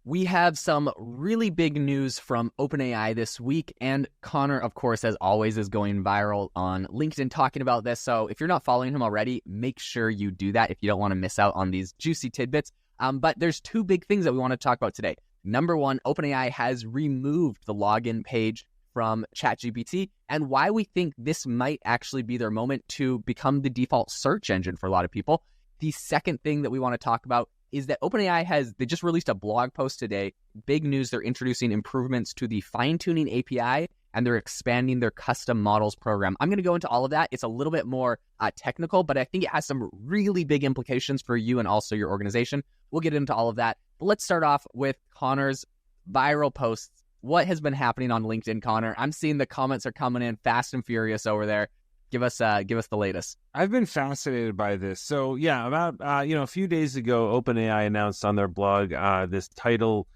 We have some really big news from OpenAI this week, and Connor, of course, as always, is going viral on LinkedIn talking about this. So if you're not following him already, make sure you do that if you don't want to miss out on these juicy tidbits. But there's two big things that we want to talk about today. Number one, OpenAI has removed the login page from ChatGPT, and why we think this might actually be their moment to become the default search engine for a lot of people. The second thing that we want to talk about is that OpenAI they just released a blog post today. Big news, they're introducing improvements to the fine-tuning API, and they're expanding their custom models program. I'm going to go into all of that. It's a little bit more technical, but I think it has some really big implications for you and also your organization. We'll get into all of that. But let's start off with Connor's viral posts. What has been happening on LinkedIn, Connor? I'm seeing the comments are coming in fast and furious over there. Give us the latest. I've been fascinated by this. So yeah, about a few days ago, OpenAI announced on their blog this title,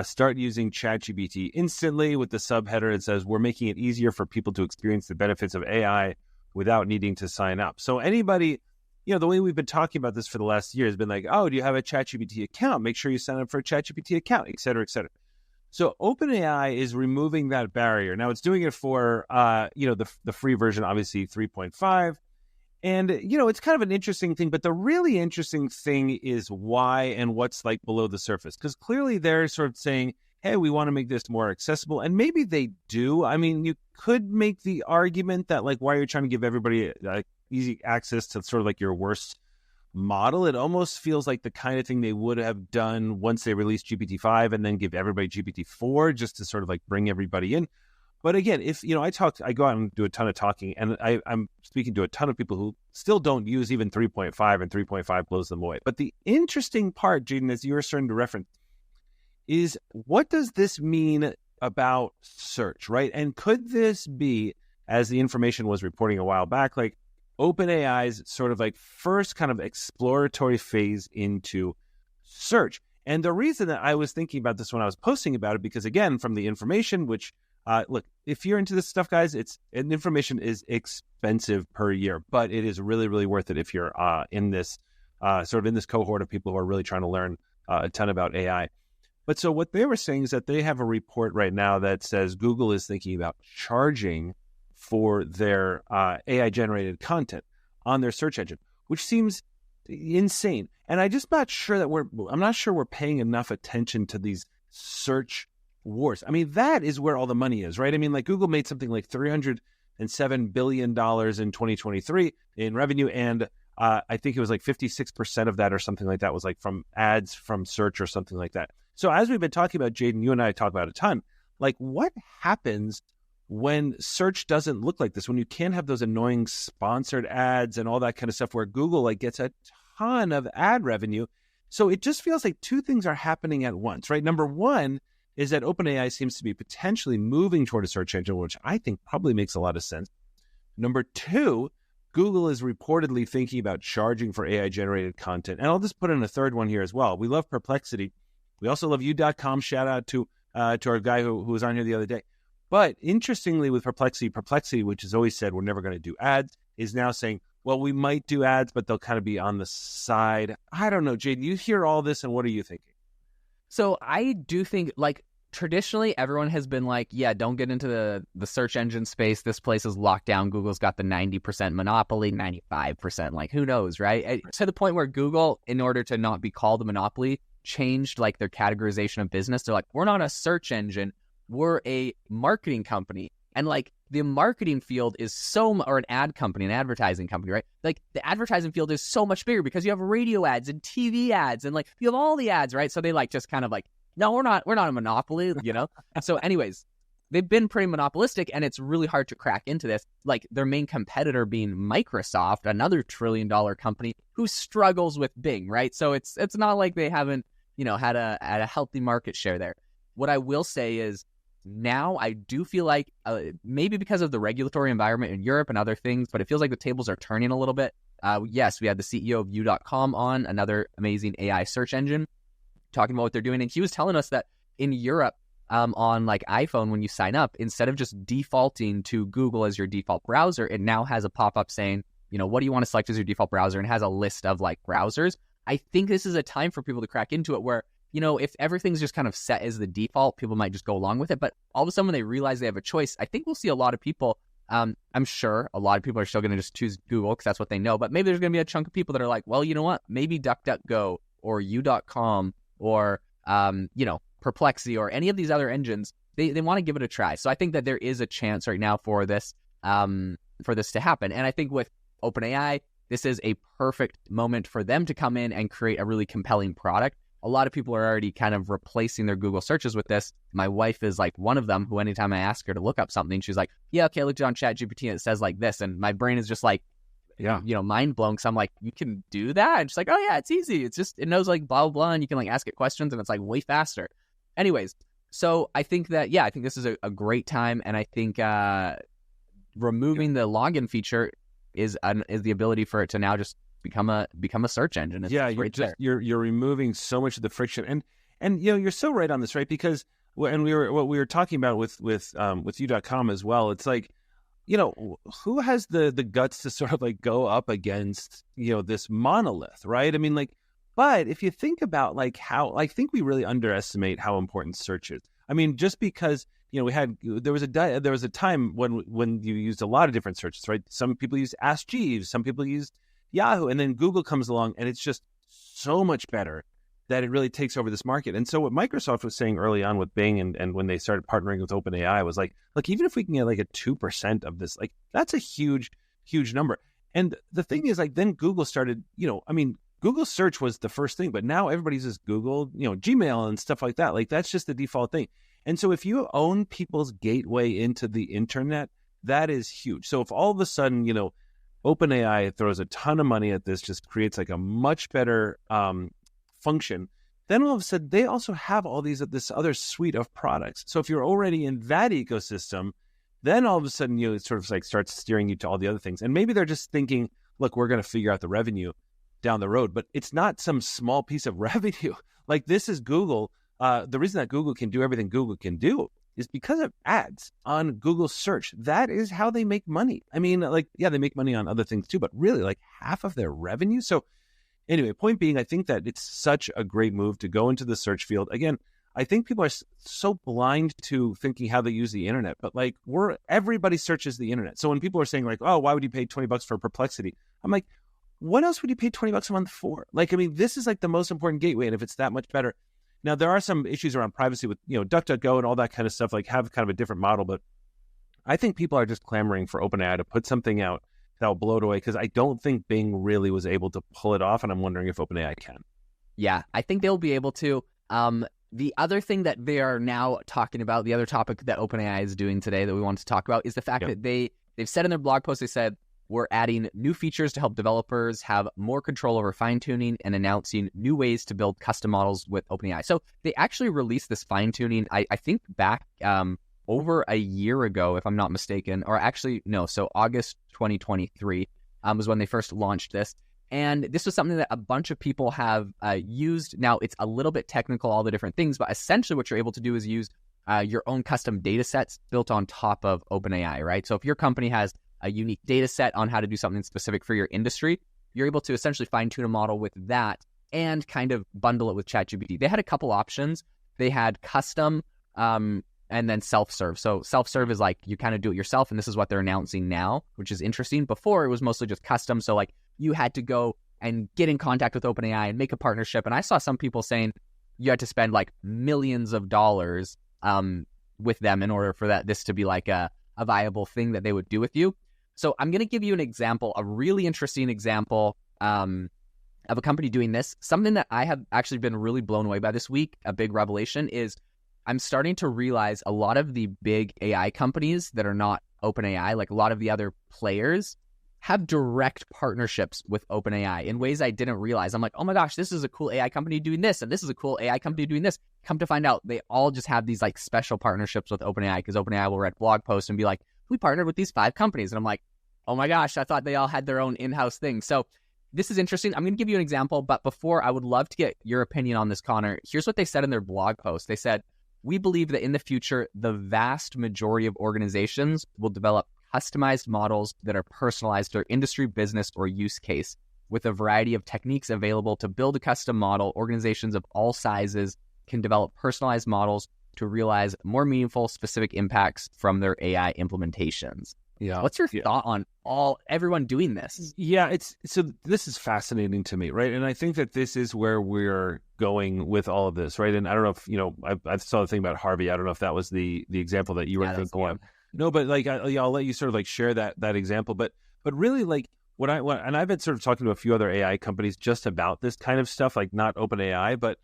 "Start using ChatGPT instantly," with the subheader that says, "We're making it easier for people to experience the benefits of AI without needing to sign up." So anybody, the way we've been talking about this for the last year has been like, "Oh, do you have a ChatGPT account? Make sure you sign up for a ChatGPT account," et cetera, et cetera. So OpenAI is removing that barrier. Now it's doing it for, the free version, obviously 3.5. And, it's kind of an interesting thing. But the really interesting thing is why and what's like below the surface. Because clearly they're sort of saying, hey, we want to make this more accessible. And maybe they do. I mean, you could make the argument that, like, why are you trying to give everybody easy access to sort of like your worst model? It almost feels like the kind of thing they would have done once they released GPT-5 and then give everybody GPT-4 just to sort of like bring everybody in. But again, if, I go out and do a ton of talking, and I'm speaking to a ton of people who still don't use even 3.5, and 3.5 blows them away. But the interesting part, Jaden, as you were starting to reference, is what does this mean about search, right? And could this be, as the information was reporting a while back, like OpenAI's sort of like first kind of exploratory phase into search? And the reason that I was thinking about this when I was posting about it, because again, from the information, which, look, if you're into this stuff, guys, information is expensive per year, but it is really, really worth it if you're in this cohort of people who are really trying to learn a ton about AI. But so what they were saying is that they have a report right now that says Google is thinking about charging for their AI-generated content on their search engine, which seems insane. And I'm not sure we're paying enough attention to these search wars. I mean, that is where all the money is, right? I mean, like Google made something like $307 billion in 2023 in revenue, and I think it was like 56% of that or something like that was like from ads from search or something like that. So as we've been talking about, Jaden, you and I talk about a ton, like what happens when search doesn't look like this, when you can't have those annoying sponsored ads and all that kind of stuff where Google like gets a ton of ad revenue. So it just feels like two things are happening at once, right? Number one is that OpenAI seems to be potentially moving toward a search engine, which I think probably makes a lot of sense. Number two, Google is reportedly thinking about charging for AI-generated content. And I'll just put in a third one here as well. We love Perplexity. We also love you.com. Shout out to our guy who was on here the other day. But interestingly, with Perplexity, which has always said we're never going to do ads, is now saying, well, we might do ads, but they'll kind of be on the side. I don't know, Jaden, you hear all this, and what are you thinking? So I do think, like, traditionally, everyone has been like, yeah, don't get into the search engine space. This place is locked down. Google's got the 90% monopoly, 95%. Like, who knows, right? To the point where Google, in order to not be called a monopoly, changed, like, their categorization of business. They're like, we're not a search engine. We're a marketing company. And like the marketing field is or an ad company, an advertising company, right? Like the advertising field is so much bigger because you have radio ads and TV ads and like you have all the ads, right? So they like just kind of like, no, we're not a monopoly, So anyways, they've been pretty monopolistic and it's really hard to crack into this. Like their main competitor being Microsoft, another $1 trillion company who struggles with Bing, right? So it's not like they haven't, had a healthy market share there. What I will say is, now I do feel like maybe because of the regulatory environment in Europe and other things, but it feels like the tables are turning a little bit. Yes, we had the CEO of you.com on, another amazing AI search engine, talking about what they're doing. And he was telling us that in Europe, on like iPhone, when you sign up, instead of just defaulting to Google as your default browser, it now has a pop-up saying, what do you want to select as your default browser? And has a list of like browsers. I think this is a time for people to crack into it where if everything's just kind of set as the default, people might just go along with it. But all of a sudden, when they realize they have a choice, I think we'll see a lot of people. I'm sure a lot of people are still going to just choose Google because that's what they know. But maybe there's going to be a chunk of people that are like, well, you know what? Maybe DuckDuckGo or U.com or, Perplexity or any of these other engines, they want to give it a try. So I think that there is a chance right now for this to happen. And I think with OpenAI, this is a perfect moment for them to come in and create a really compelling product. A lot of people are already kind of replacing their Google searches with this. My wife is like one of them who anytime I ask her to look up something, she's like, yeah, okay, I looked it on ChatGPT and it says like this. And my brain is just like, mind blown. So I'm like, you can do that? And she's like, oh yeah, it's easy. It's just, it knows like blah, blah, blah. And you can like ask it questions and it's like way faster. Anyways, so I think that, I think this is a great time. And I think removing the login feature is the ability for it to now just become a search engine. It's you're removing so much of the friction, and you're so right on this, right? Because what we were talking about with U.com as well. It's like, who has the guts to sort of like go up against this monolith, right? I mean, like, but if you think about like how, I think we really underestimate how important search is. I mean, just because there was a time when you used a lot of different searches, right? Some people used Ask Jeeves, some people used Yahoo, and then Google comes along and it's just so much better that it really takes over this market. And so what Microsoft was saying early on with Bing and when they started partnering with OpenAI was like, look, even if we can get like a 2% of this, like that's a huge, huge number. And the thing is, like, then Google started, Google search was the first thing, but now everybody uses Google, Gmail and stuff like that. Like that's just the default thing. And so if you own people's gateway into the internet, that is huge. So if all of a sudden, OpenAI throws a ton of money at this, just creates like a much better function, then all of a sudden they also have all this other suite of products. So if you're already in that ecosystem, then all of a sudden it sort of like starts steering you to all the other things. And maybe they're just thinking, look, we're going to figure out the revenue down the road, but it's not some small piece of revenue. Like this is Google. The reason that Google can do everything Google can do is because of ads on Google search. That is how they make money. I mean, like, they make money on other things too, but really like half of their revenue. So anyway, point being, I think that it's such a great move to go into the search field. Again, I think people are so blind to thinking how they use the internet, but like everybody searches the internet. So when people are saying like, oh, why would you pay $20 for Perplexity? I'm like, what else would you pay $20 a month for? Like, I mean, this is like the most important gateway. And if it's that much better, now, there are some issues around privacy with, DuckDuckGo and all that kind of stuff, like have kind of a different model. But I think people are just clamoring for OpenAI to put something out that will blow it away because I don't think Bing really was able to pull it off. And I'm wondering if OpenAI can. Yeah, I think they'll be able to. The other thing that they are now talking about, the other topic that OpenAI is doing today that we wanted to talk about is the fact that they've said in their blog post, they said, we're adding new features to help developers have more control over fine-tuning and announcing new ways to build custom models with OpenAI. So they actually released this fine-tuning, I think back over a year ago, if I'm not mistaken, or actually, no, so August 2023 was when they first launched this. And this was something that a bunch of people have used. Now, it's a little bit technical, all the different things, but essentially what you're able to do is use your own custom data sets built on top of OpenAI, right? So if your company has a unique data set on how to do something specific for your industry, you're able to essentially fine-tune a model with that and kind of bundle it with ChatGPT. They had a couple options. They had custom and then self-serve. So self-serve is like you kind of do it yourself, and this is what they're announcing now, which is interesting. Before, it was mostly just custom. So like you had to go and get in contact with OpenAI and make a partnership. And I saw some people saying you had to spend like millions of dollars with them in order for this to be like a viable thing that they would do with you. So I'm going to give you an example, a really interesting example of a company doing this. Something that I have actually been really blown away by this week, a big revelation, is I'm starting to realize a lot of the big AI companies that are not OpenAI, like a lot of the other players, have direct partnerships with OpenAI in ways I didn't realize. I'm like, oh my gosh, this is a cool AI company doing this, and this is a cool AI company doing this. Come to find out, they all just have these like special partnerships with OpenAI because OpenAI will write blog posts and be like, we partnered with these 5 companies. And I'm like, oh my gosh, I thought they all had their own in-house thing. So this is interesting. I'm going to give you an example, but before, I would love to get your opinion on this, Connor. Here's what they said in their blog post. They said, we believe that in the future, the vast majority of organizations will develop customized models that are personalized to their industry, business, or use case. With a variety of techniques available to build a custom model, organizations of all sizes can develop personalized models to realize more meaningful, specific impacts from their AI implementations. Yeah. What's your thought on everyone doing this? Yeah, so this is fascinating to me, right? And I think that this is where we're going with all of this, right? And I don't know if, I saw the thing about Harvey. I don't know if that was the example that you were thinking of. No, but like, I'll let you sort of like share that example. But really, like, and I've been sort of talking to a few other AI companies just about this kind of stuff, like not OpenAI,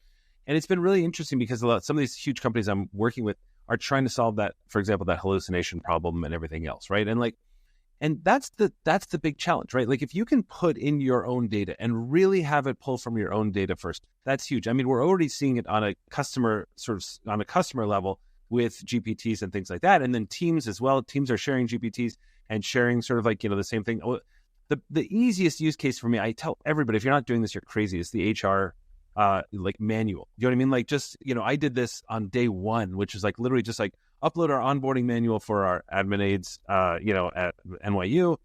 and it's been really interesting because some of these huge companies I'm working with are trying to solve that, for example, that hallucination problem and everything else, right? And that's the big challenge, right? Like, if you can put in your own data and really have it pull from your own data first, that's huge. I mean, we're already seeing it on a customer level with GPTs and things like that, and then teams as well. Teams are sharing GPTs and sharing sort of like the same thing. The easiest use case for me, I tell everybody, if you're not doing this, you're crazy. Is the HR like manual. You know what I mean? Like, just, I did this on day one, which is like literally just like upload our onboarding manual for our admin aides, at NYU.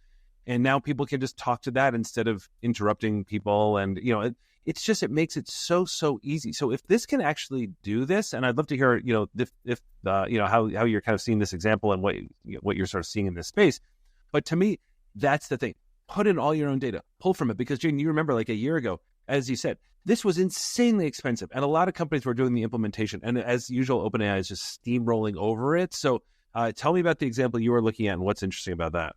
And now people can just talk to that instead of interrupting people. And, it makes it so easy. So if this can actually do this, and I'd love to hear, if how you're kind of seeing this example and what you're sort of seeing in this space. But to me, that's the thing. Put in all your own data, pull from it. Because Jane, you remember like a year ago, as you said, this was insanely expensive, and a lot of companies were doing the implementation. And as usual, OpenAI is just steamrolling over it. So tell me about the example you were looking at and what's interesting about that.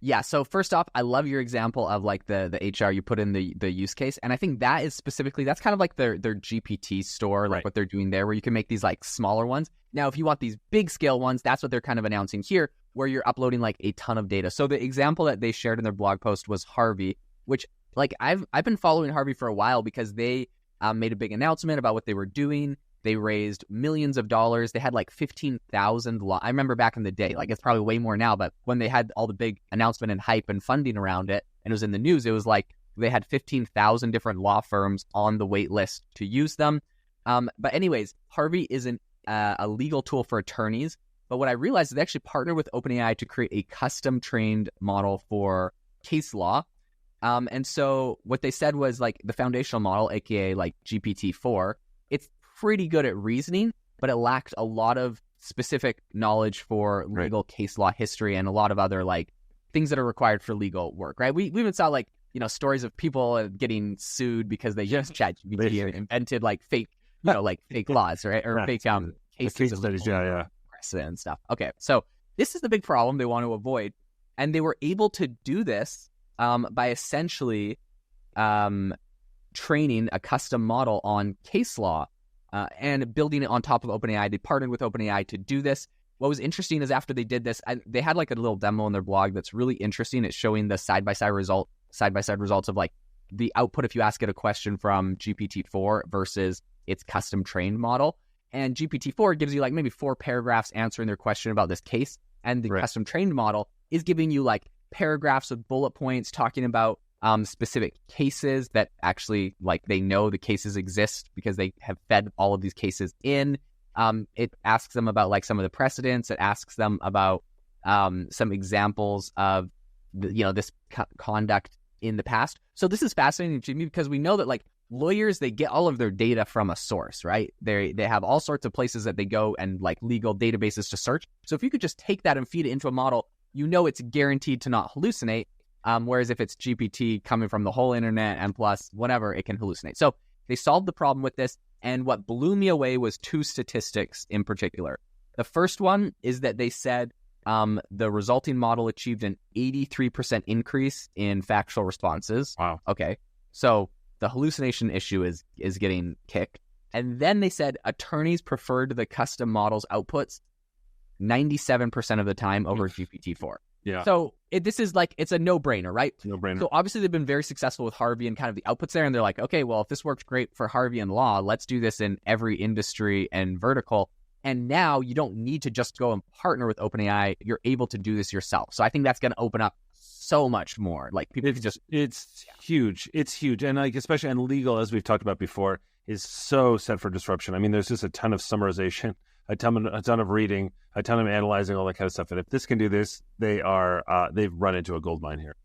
Yeah, so first off, I love your example of like the HR, you put in the use case. And I think that is specifically, that's kind of like their GPT store, like what they're doing there, where you can make these like smaller ones. Now, if you want these big scale ones, that's what they're kind of announcing here, where you're uploading like a ton of data. So the example that they shared in their blog post was Harvey, which like I've been following Harvey for a while because they made a big announcement about what they were doing. They raised millions of dollars. They had like 15,000. I remember back in the day, like it's probably way more now, but when they had all the big announcement and hype and funding around it, and it was in the news, it was like they had 15,000 different law firms on the wait list to use them. But anyways, Harvey isn't a legal tool for attorneys. But what I realized is they actually partnered with OpenAI to create a custom trained model for case law. And so what they said was like the foundational model, aka like GPT-4, it's pretty good at reasoning, but it lacked a lot of specific knowledge for legal case law history and a lot of other like things that are required for legal work, right? We even saw like, stories of people getting sued because they used ChatGPT and invented like fake, like fake laws, right? Or fake cases of studies, precedent and stuff. Okay, so this is the big problem they want to avoid. And they were able to do this by essentially training a custom model on case law and building it on top of OpenAI. They partnered with OpenAI to do this. What was interesting is after they did this, they had like a little demo on their blog that's really interesting. It's showing the side-by-side results of like the output if you ask it a question from GPT-4 versus its custom trained model. And GPT-4 gives you like maybe 4 paragraphs answering their question about this case. And the custom trained model is giving you like paragraphs with bullet points talking about specific cases that actually like they know the cases exist because they have fed all of these cases in. It asks them about like some of the precedents. It asks them about some examples of this conduct in the past. So this is fascinating to me because we know that like lawyers, they get all of their data from a source, right? They have all sorts of places that they go and like legal databases to search. So if you could just take that and feed it into a model, it's guaranteed to not hallucinate. Whereas if it's GPT coming from the whole internet and plus whatever, it can hallucinate. So they solved the problem with this. And what blew me away was 2 statistics in particular. The first one is that they said the resulting model achieved an 83% increase in factual responses. Wow. Okay. So the hallucination issue is getting kicked. And then they said attorneys preferred the custom model's outputs 97% of the time over GPT-4. Yeah. So this is like, it's a no-brainer, right? No-brainer. So obviously they've been very successful with Harvey and kind of the outputs there. And they're like, okay, well, if this worked great for Harvey and law, let's do this in every industry and vertical. And now you don't need to just go and partner with OpenAI. You're able to do this yourself. So I think that's going to open up so much more. Like people can just... It's huge. It's huge. And like, especially in legal, as we've talked about before, is so set for disruption. I mean, there's just a ton of summarization, a ton of reading, a ton of analyzing, all that kind of stuff. And if this can do this, they've run into a gold mine here.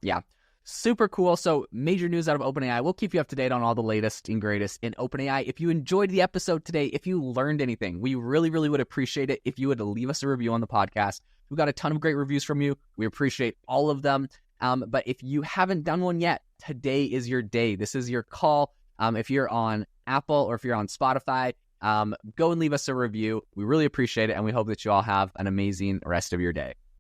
Yeah. Super cool. So major news out of OpenAI. We'll keep you up to date on all the latest and greatest in OpenAI. If you enjoyed the episode today, if you learned anything, we really, really would appreciate it if you would leave us a review on the podcast. We've got a ton of great reviews from you. We appreciate all of them. But if you haven't done one yet, today is your day. This is your call. If you're on Apple or if you're on Spotify, go and leave us a review. We really appreciate it, and we hope that you all have an amazing rest of your day.